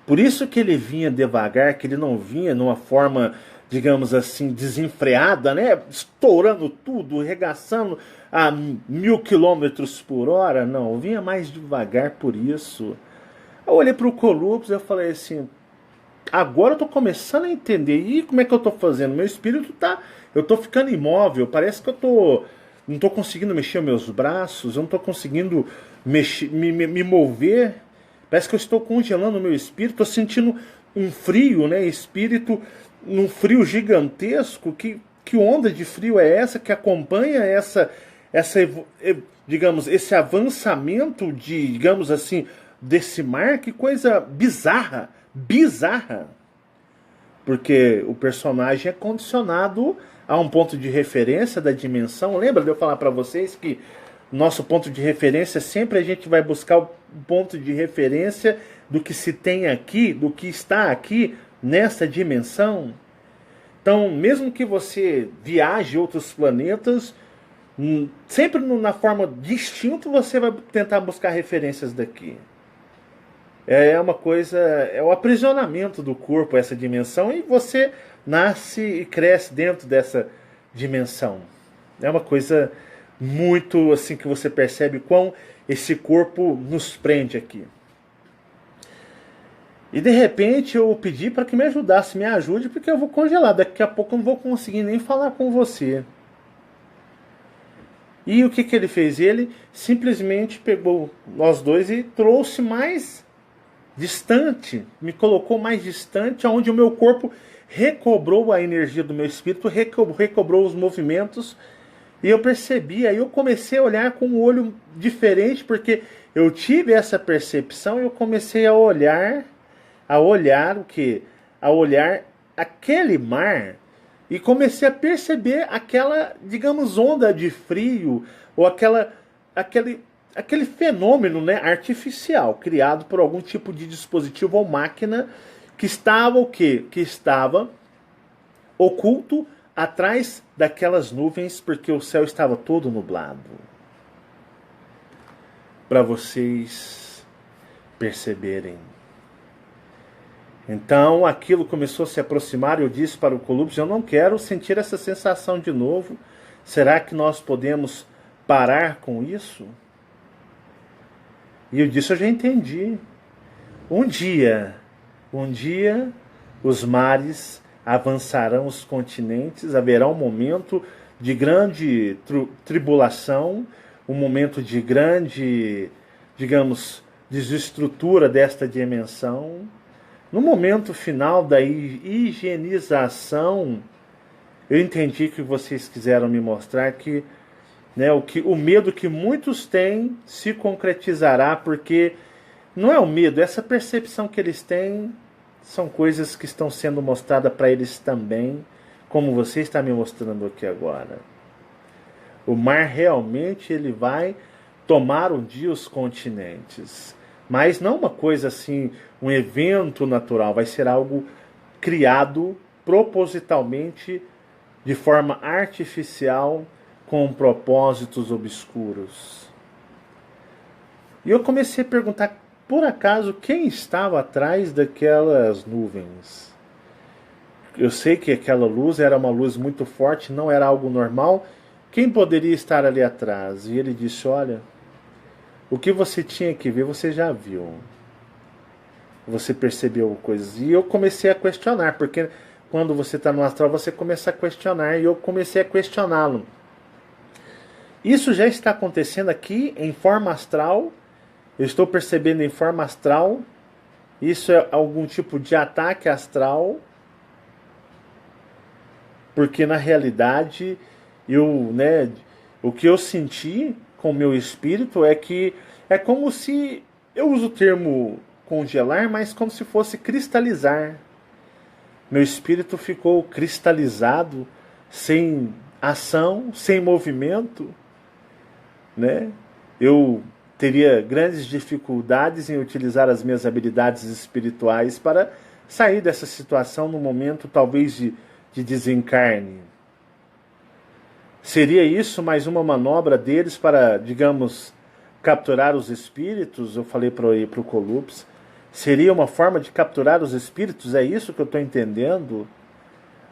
Por isso que ele vinha devagar, que ele não vinha numa forma, digamos assim, desenfreada, né? Estourando tudo, regaçando a 1000 km por hora. Não, vinha mais devagar por isso. Eu olhei para o Columbus e eu falei assim: agora eu tô começando a entender. E como é que eu tô fazendo? Meu espírito tá... Eu tô ficando imóvel, parece que eu tô... Não tô conseguindo mexer meus braços, eu não tô conseguindo me mover. Parece que eu estou congelando o meu espírito, tô sentindo um frio, né? Espírito, um frio gigantesco. Que onda de frio é essa que acompanha digamos, esse avançamento de, digamos assim, desse mar? Que coisa bizarra, bizarra. Porque o personagem é condicionado a um ponto de referência da dimensão. Lembra de eu falar para vocês que nosso ponto de referência sempre a gente vai buscar o ponto de referência do que se tem aqui, do que está aqui nessa dimensão? Então, mesmo que você viaje a outros planetas, sempre na forma de instinto você vai tentar buscar referências daqui. É uma coisa, é o aprisionamento do corpo, essa dimensão, e você nasce e cresce dentro dessa dimensão. É uma coisa muito assim que você percebe quão esse corpo nos prende aqui. E de repente eu pedi para que me ajudasse, me ajude, porque eu vou congelar. Daqui a pouco eu não vou conseguir nem falar com você. E o que ele fez? Ele simplesmente pegou nós dois e trouxe mais distante, me colocou mais distante, onde o meu corpo recobrou a energia do meu espírito, recobrou os movimentos, e eu percebi, aí eu comecei a olhar com um olho diferente, porque eu tive essa percepção e eu comecei a olhar o que? A olhar aquele mar, e comecei a perceber aquela, digamos, onda de frio, ou aquele fenômeno, né, artificial, criado por algum tipo de dispositivo ou máquina que estava o quê? Que estava oculto atrás daquelas nuvens, porque o céu estava todo nublado. Para vocês perceberem. Então aquilo começou a se aproximar e eu disse para o Colubes, eu não quero sentir essa sensação de novo. Será que nós podemos parar com isso? E eu disse, eu já entendi. Um dia, os mares avançarão os continentes, haverá um momento de grande tribulação, um momento de grande, digamos, desestrutura desta dimensão. No momento final da higienização, eu entendi que vocês quiseram me mostrar que, né, o medo que muitos têm se concretizará, porque não é o medo, essa percepção que eles têm são coisas que estão sendo mostradas para eles também, como você está me mostrando aqui agora. O mar realmente ele vai tomar um dia os continentes, mas não uma coisa assim, um evento natural, vai ser algo criado propositalmente, de forma artificial, com propósitos obscuros. E eu comecei a perguntar, por acaso, quem estava atrás daquelas nuvens? Eu sei que aquela luz era uma luz muito forte, não era algo normal. Quem poderia estar ali atrás? E ele disse, olha, o que você tinha que ver, você já viu. Você percebeu coisas. E eu comecei a questionar, porque quando você está no astral, você começa a questionar, e eu comecei a questioná-lo. Isso já está acontecendo aqui em forma astral. Eu estou percebendo em forma astral. Isso é algum tipo de ataque astral. Porque na realidade, o que eu senti com o meu espírito é que é como se, eu uso o termo congelar, mas como se fosse cristalizar. Meu espírito ficou cristalizado, sem ação, sem movimento, né? Eu teria grandes dificuldades em utilizar as minhas habilidades espirituais para sair dessa situação no momento talvez de desencarne. Seria isso mais uma manobra deles para, digamos, capturar os espíritos? Eu falei para o Colubes. Seria uma forma de capturar os espíritos? É isso que eu estou entendendo?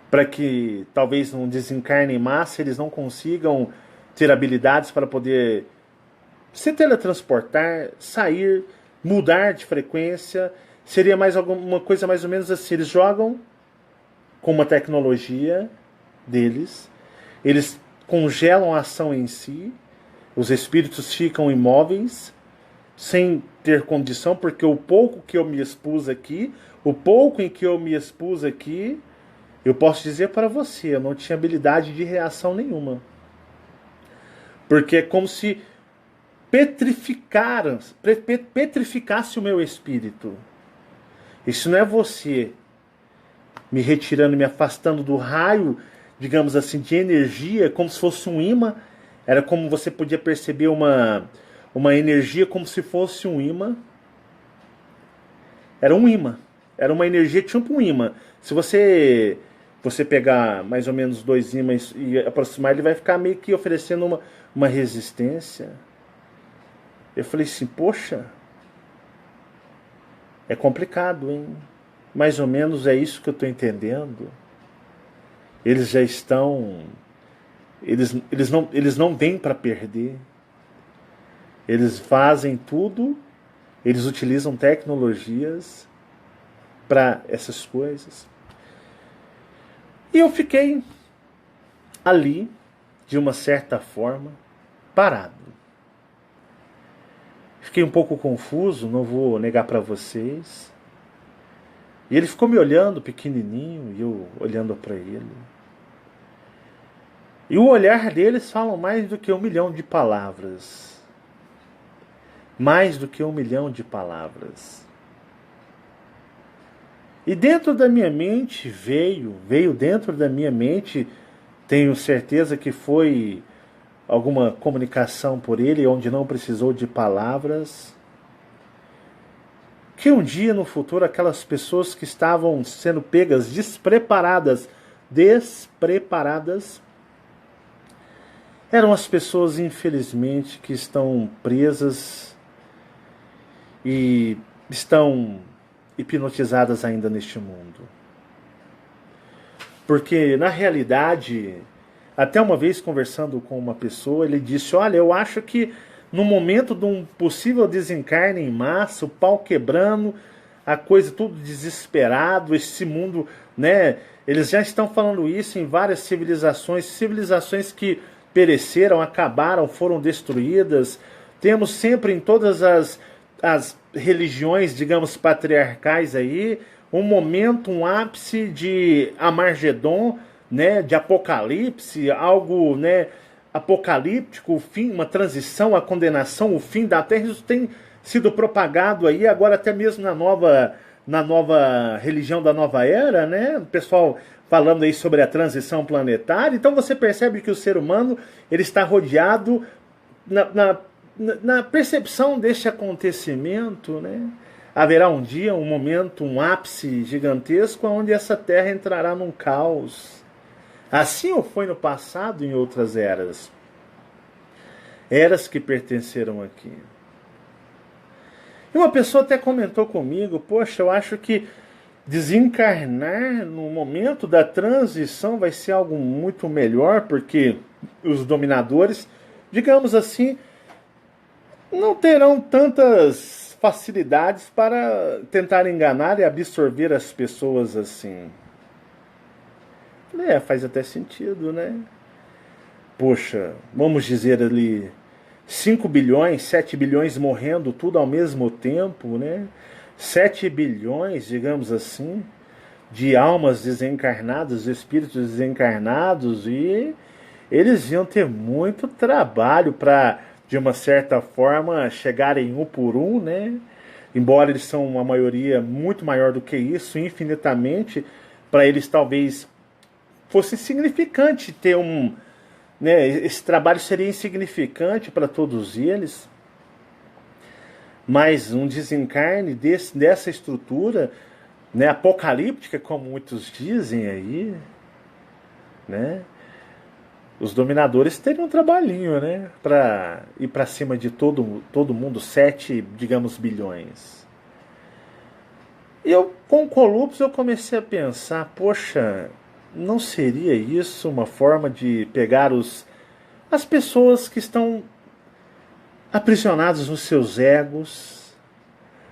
Para que talvez num desencarne em massa eles não consigam ter habilidades para poder se teletransportar, sair, mudar de frequência, seria mais alguma coisa mais ou menos assim. Eles jogam com uma tecnologia deles, eles congelam a ação em si, os espíritos ficam imóveis, sem ter condição, porque o pouco que eu me expus aqui, o pouco em que eu me expus aqui, eu posso dizer para você, eu não tinha habilidade de reação nenhuma. Porque é como se petrificasse o meu espírito. Isso não é você me retirando, me afastando do raio, digamos assim, de energia, como se fosse um imã. Era como você podia perceber uma energia como se fosse um imã. Era um imã. Era uma energia tipo um imã. Se você pegar mais ou menos 2 ímãs e aproximar, ele vai ficar meio que oferecendo uma resistência. Eu falei assim, poxa, é complicado, hein? Mais ou menos é isso que eu estou entendendo. Eles já estão... Eles não vêm para perder. Eles fazem tudo, eles utilizam tecnologias para essas coisas. E eu fiquei ali, de uma certa forma, parado. Fiquei um pouco confuso, não vou negar para vocês. E ele ficou me olhando pequenininho e eu olhando para ele. E o olhar deles fala mais do que 1 milhão de palavras. Mais do que 1 milhão de palavras. E dentro da minha mente veio dentro da minha mente, tenho certeza que foi alguma comunicação por ele, onde não precisou de palavras, que um dia no futuro aquelas pessoas que estavam sendo pegas despreparadas, eram as pessoas, infelizmente, que estão presas e estão hipnotizadas ainda neste mundo. Porque, na realidade, até uma vez conversando com uma pessoa, ele disse, olha, eu acho que no momento de um possível desencarne em massa, o pau quebrando, a coisa tudo desesperado, esse mundo, né? Eles já estão falando isso em várias civilizações que pereceram, acabaram, foram destruídas. Temos sempre em todas as religiões, digamos, patriarcais aí, um momento, um ápice de Amargedon, né, de apocalipse, algo, né, apocalíptico, o fim, uma transição, a condenação, o fim da Terra. Isso tem sido propagado aí, agora até mesmo na nova religião da nova era, né, o pessoal falando aí sobre a transição planetária. Então você percebe que o ser humano ele está rodeado na percepção deste acontecimento, né? Haverá um dia, um momento, um ápice gigantesco onde essa Terra entrará num caos. Assim foi no passado em outras eras. Eras que pertenceram aqui. E uma pessoa até comentou comigo, poxa, eu acho que desencarnar no momento da transição vai ser algo muito melhor, porque os dominadores, digamos assim, não terão tantas facilidades para tentar enganar e absorver as pessoas assim. Faz até sentido, né? Poxa, vamos dizer ali 5 bilhões, 7 bilhões morrendo tudo ao mesmo tempo, né? 7 bilhões, digamos assim, de almas desencarnadas, espíritos desencarnados, e eles iam ter muito trabalho para, de uma certa forma, chegarem um por um, né? Embora eles são uma maioria muito maior do que isso, infinitamente, para eles talvez fosse insignificante ter né, esse trabalho seria insignificante para todos eles, mas um desencarne dessa estrutura, né, apocalíptica, como muitos dizem aí, né, os dominadores teriam um trabalhinho, né, para ir para cima de todo mundo, 7, digamos, bilhões. E eu, com o Colupso, eu comecei a pensar, poxa, não seria isso uma forma de pegar as pessoas que estão aprisionadas nos seus egos,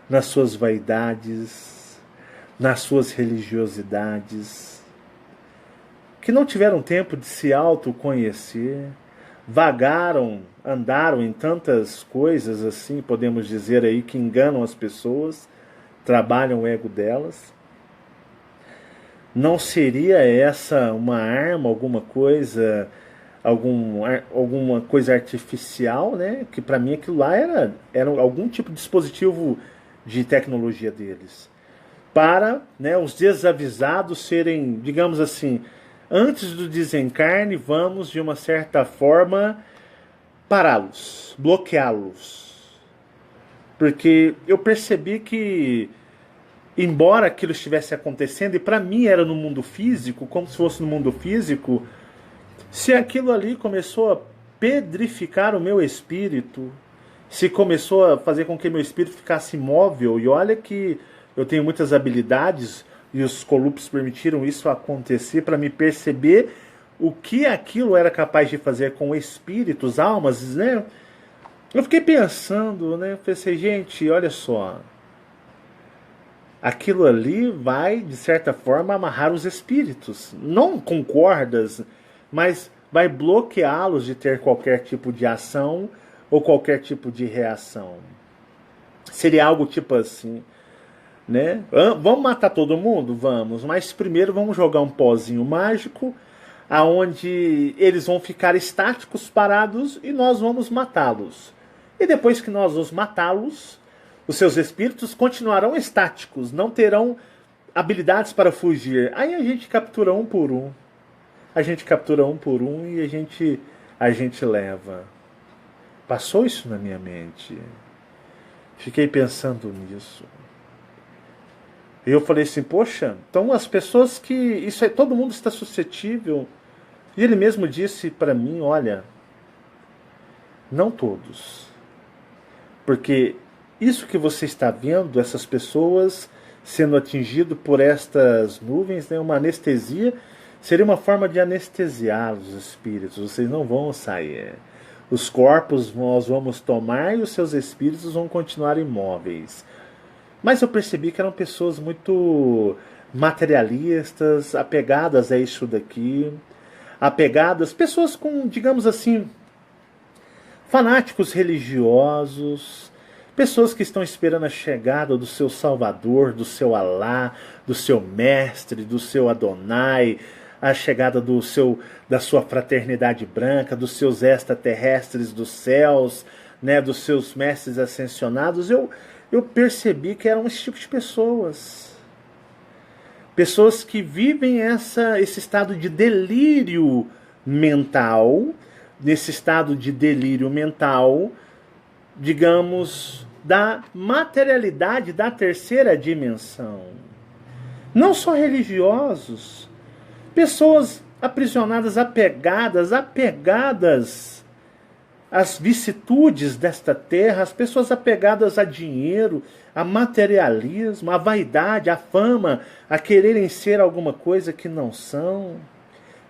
nas suas vaidades, nas suas religiosidades, que não tiveram tempo de se autoconhecer, vagaram, andaram em tantas coisas assim, podemos dizer aí, que enganam as pessoas, trabalham o ego delas. Não seria essa uma arma, alguma coisa artificial, né? Que para mim aquilo lá era algum tipo de dispositivo de tecnologia deles. Para, né, os desavisados serem, digamos assim, antes do desencarne, vamos de uma certa forma pará-los, bloqueá-los. Porque eu percebi que, embora aquilo estivesse acontecendo, e para mim era no mundo físico, como se fosse no mundo físico, se aquilo ali começou a pedrificar o meu espírito, se começou a fazer com que meu espírito ficasse imóvel, e olha que eu tenho muitas habilidades, e os Colupes permitiram isso acontecer para me perceber o que aquilo era capaz de fazer com espíritos, almas, né? Eu fiquei pensando, né? Pensei, gente, olha só, aquilo ali vai, de certa forma, amarrar os espíritos. Não com cordas, mas vai bloqueá-los de ter qualquer tipo de ação ou qualquer tipo de reação. Seria algo tipo assim, né? Vamos matar todo mundo? Vamos, mas primeiro vamos jogar um pozinho mágico, aonde eles vão ficar estáticos, parados, e nós vamos matá-los. E depois que nós os matá-los, os seus espíritos continuarão estáticos, não terão habilidades para fugir. Aí a gente captura um por um. A gente captura um por um e a gente leva. Passou isso na minha mente. Fiquei pensando nisso. E eu falei assim, poxa, então as pessoas que... isso aí, todo mundo está suscetível. E ele mesmo disse para mim, olha, não todos. Porque isso que você está vendo, essas pessoas sendo atingidas por estas nuvens, né, uma anestesia, seria uma forma de anestesiar os espíritos. Vocês não vão sair. Os corpos nós vamos tomar e os seus espíritos vão continuar imóveis. Mas eu percebi que eram pessoas muito materialistas, apegadas a isso daqui, apegadas, pessoas com, digamos assim, fanáticos religiosos, pessoas que estão esperando a chegada do seu Salvador, do seu Alá, do seu Mestre, do seu Adonai, a chegada da sua fraternidade branca, dos seus extraterrestres dos céus, né, dos seus mestres ascensionados. Eu percebi que eram esse tipo de pessoas. Pessoas que vivem esse estado de delírio mental, nesse estado de delírio mental, digamos, da materialidade da terceira dimensão. Não só religiosos, pessoas aprisionadas, apegadas às vicissitudes desta terra, as pessoas apegadas a dinheiro, a materialismo, a vaidade, a fama, a quererem ser alguma coisa que não são,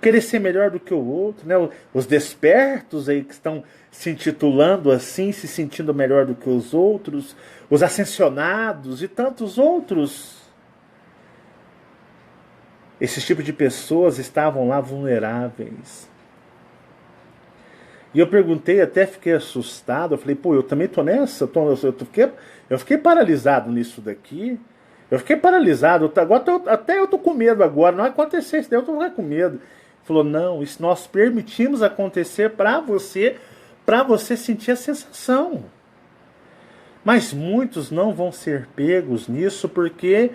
querer ser melhor do que o outro, né? Os despertos aí que estão se intitulando assim, se sentindo melhor do que os outros, os ascensionados e tantos outros. Esses tipos de pessoas estavam lá vulneráveis. E eu perguntei, até fiquei assustado, eu falei, pô, eu também tô nessa? Eu fiquei paralisado nisso daqui. Eu fiquei paralisado, até eu tô com medo agora, não vai acontecer isso daí, eu tô com medo. Ele falou, não, isso nós permitimos acontecer para você sentir a sensação. Mas muitos não vão ser pegos nisso porque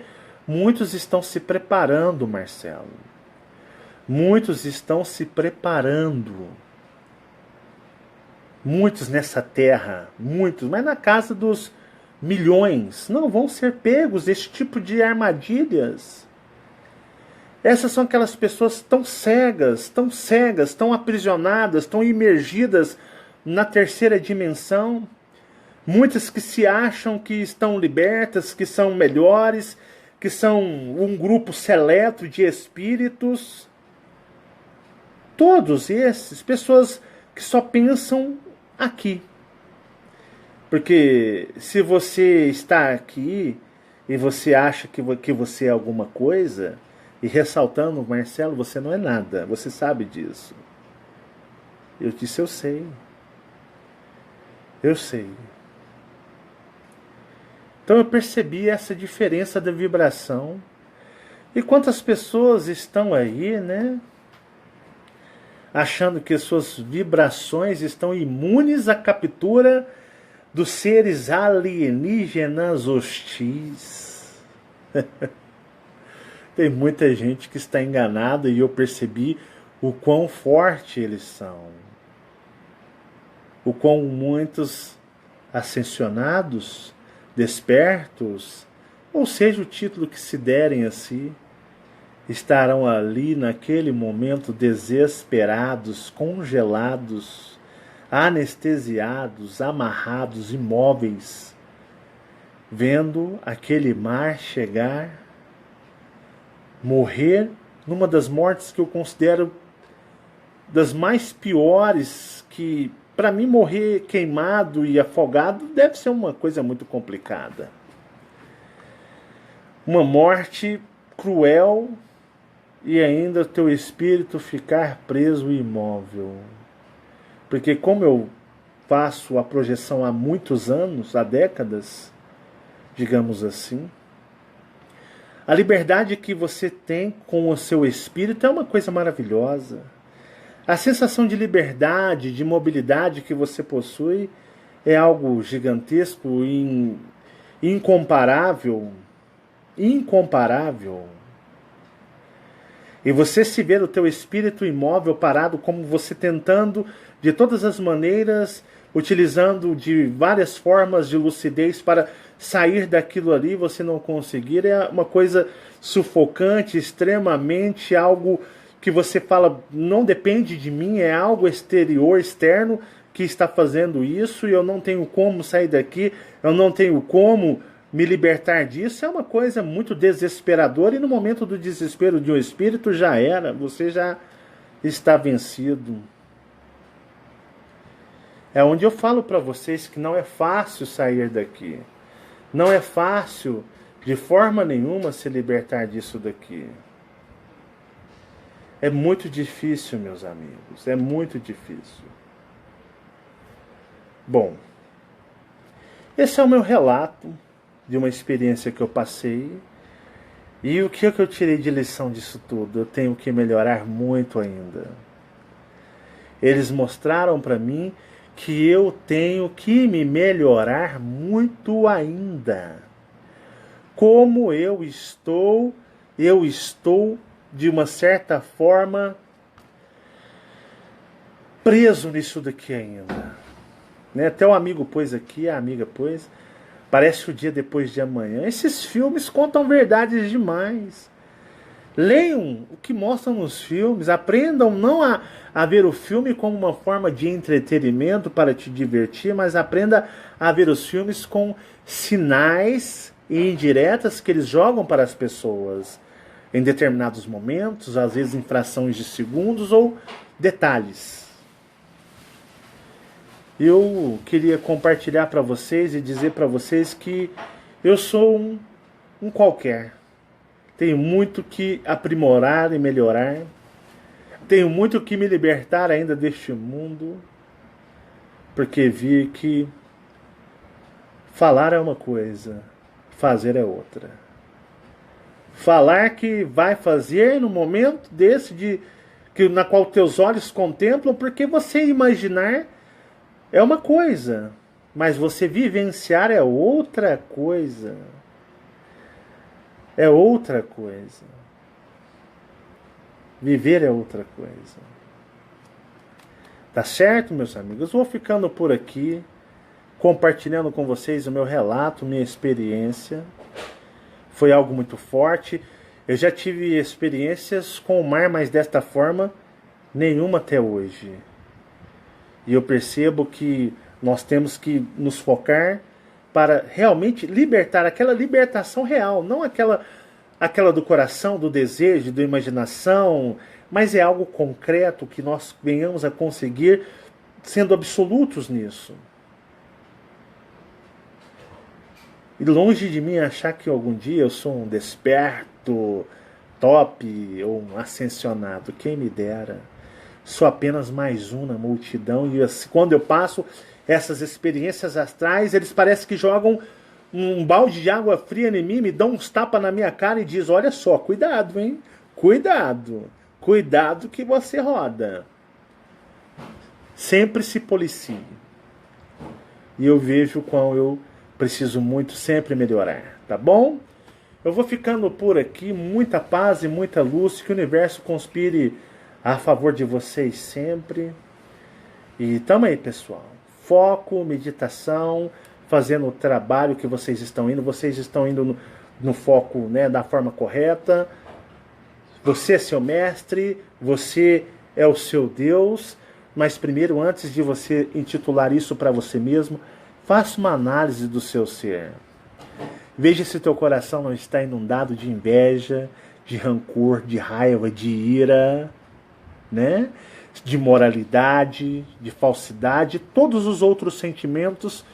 muitos estão se preparando, Marcelo. Muitos estão se preparando. Muitos nessa terra, muitos, mas na casa dos milhões, não vão ser pegos desse tipo de armadilhas. Essas são aquelas pessoas tão cegas, tão aprisionadas, tão imergidas na terceira dimensão. Muitas que se acham que estão libertas, que são melhores, que são um grupo seleto de espíritos. Todos esses, pessoas que só pensam aqui. Porque se você está aqui e você acha que você é alguma coisa, e ressaltando, Marcelo, você não é nada, você sabe disso. Eu disse, eu sei. Eu sei. Então eu percebi essa diferença da vibração. E quantas pessoas estão aí, né? Achando que suas vibrações estão imunes à captura dos seres alienígenas hostis. Tem muita gente que está enganada e eu percebi o quão forte eles são. O quão muitos ascensionados, despertos, ou seja o título que se derem a si, estarão ali naquele momento desesperados, congelados, anestesiados, amarrados, imóveis, vendo aquele mar chegar, morrer numa das mortes que eu considero das mais piores, que para mim morrer queimado e afogado deve ser uma coisa muito complicada. Uma morte cruel e ainda teu espírito ficar preso e imóvel. Porque como eu faço a projeção há muitos anos, há décadas, digamos assim, a liberdade que você tem com o seu espírito é uma coisa maravilhosa. A sensação de liberdade, de mobilidade que você possui é algo gigantesco e incomparável. Incomparável. E você se vê o teu espírito imóvel, parado, como você tentando, de todas as maneiras, utilizando de várias formas de lucidez para sair daquilo ali, você não conseguir, é uma coisa sufocante, extremamente algo que você fala, não depende de mim, é algo exterior, externo, que está fazendo isso, e eu não tenho como sair daqui, eu não tenho como me libertar disso. É uma coisa muito desesperadora, e no momento do desespero de um espírito já era, você já está vencido. É onde eu falo para vocês que não é fácil sair daqui. Não é fácil, de forma nenhuma, se libertar disso daqui. É muito difícil, meus amigos, é muito difícil. Bom, esse é o meu relato de uma experiência que eu passei. E o que eu tirei de lição disso tudo? Eu tenho que melhorar muito ainda. Eles mostraram para mim que eu tenho que me melhorar muito ainda. Como eu estou de uma certa forma preso nisso daqui ainda. Né? Até o amigo pôs aqui, a amiga pôs, parece o dia depois de amanhã. Esses filmes contam verdades demais. Leiam o que mostram nos filmes, aprendam não a ver o filme como uma forma de entretenimento para te divertir, mas aprenda a ver os filmes com sinais e indiretas que eles jogam para as pessoas em determinados momentos, às vezes em frações de segundos ou detalhes. Eu queria compartilhar para vocês e dizer para vocês que eu sou um qualquer. Tenho muito que aprimorar e melhorar. Tenho muito que me libertar ainda deste mundo. Porque vi que falar é uma coisa, fazer é outra. Falar que vai fazer no momento desse na qual teus olhos contemplam, porque você imaginar é uma coisa, mas você vivenciar é outra coisa. É outra coisa. Viver é outra coisa. Tá certo, meus amigos? Vou ficando por aqui, compartilhando com vocês o meu relato, minha experiência. Foi algo muito forte. Eu já tive experiências com o mar, mas desta forma, nenhuma até hoje. E eu percebo que nós temos que nos focar para realmente libertar, aquela libertação real, não aquela do coração, do desejo, da imaginação, mas é algo concreto que nós venhamos a conseguir sendo absolutos nisso. E longe de mim achar que algum dia eu sou um desperto, top ou um ascensionado. Quem me dera. Sou apenas mais um na multidão. E quando eu passo essas experiências astrais, eles parecem que jogam um balde de água fria em mim, me dão uns tapas na minha cara e diz: olha só, cuidado, hein? Cuidado. Cuidado que você roda. Sempre se policie. E eu vejo quão eu preciso muito sempre melhorar, tá bom? Eu vou ficando por aqui, muita paz e muita luz, que o universo conspire a favor de vocês sempre. E tamo aí, pessoal. Foco, meditação, fazendo o trabalho que vocês estão indo no foco, né, da forma correta. Você é seu mestre, você é o seu Deus, mas primeiro, antes de você intitular isso para você mesmo, faça uma análise do seu ser. Veja se teu coração não está inundado de inveja, de rancor, de raiva, de ira, né? De moralidade, de falsidade, todos os outros sentimentos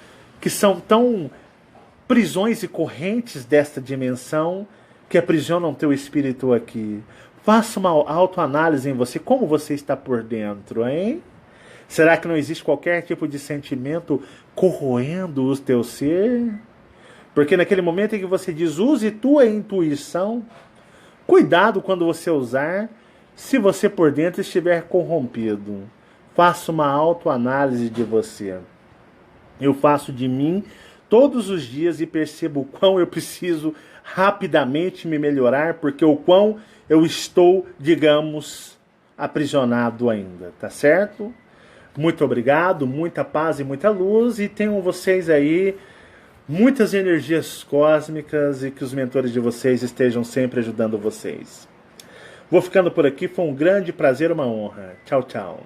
que são tão prisões e correntes desta dimensão que aprisionam teu espírito aqui. Faça uma autoanálise em você, como você está por dentro, hein? Será que não existe qualquer tipo de sentimento corroendo o teu ser? Porque naquele momento em que você diz, use tua intuição, cuidado quando você usar, se você por dentro estiver corrompido. Faça uma autoanálise de você. Eu faço de mim todos os dias e percebo o quão eu preciso rapidamente me melhorar, porque o quão eu estou, digamos, aprisionado ainda, tá certo? Muito obrigado, muita paz e muita luz, e tenham vocês aí muitas energias cósmicas e que os mentores de vocês estejam sempre ajudando vocês. Vou ficando por aqui, foi um grande prazer, uma honra. Tchau, tchau.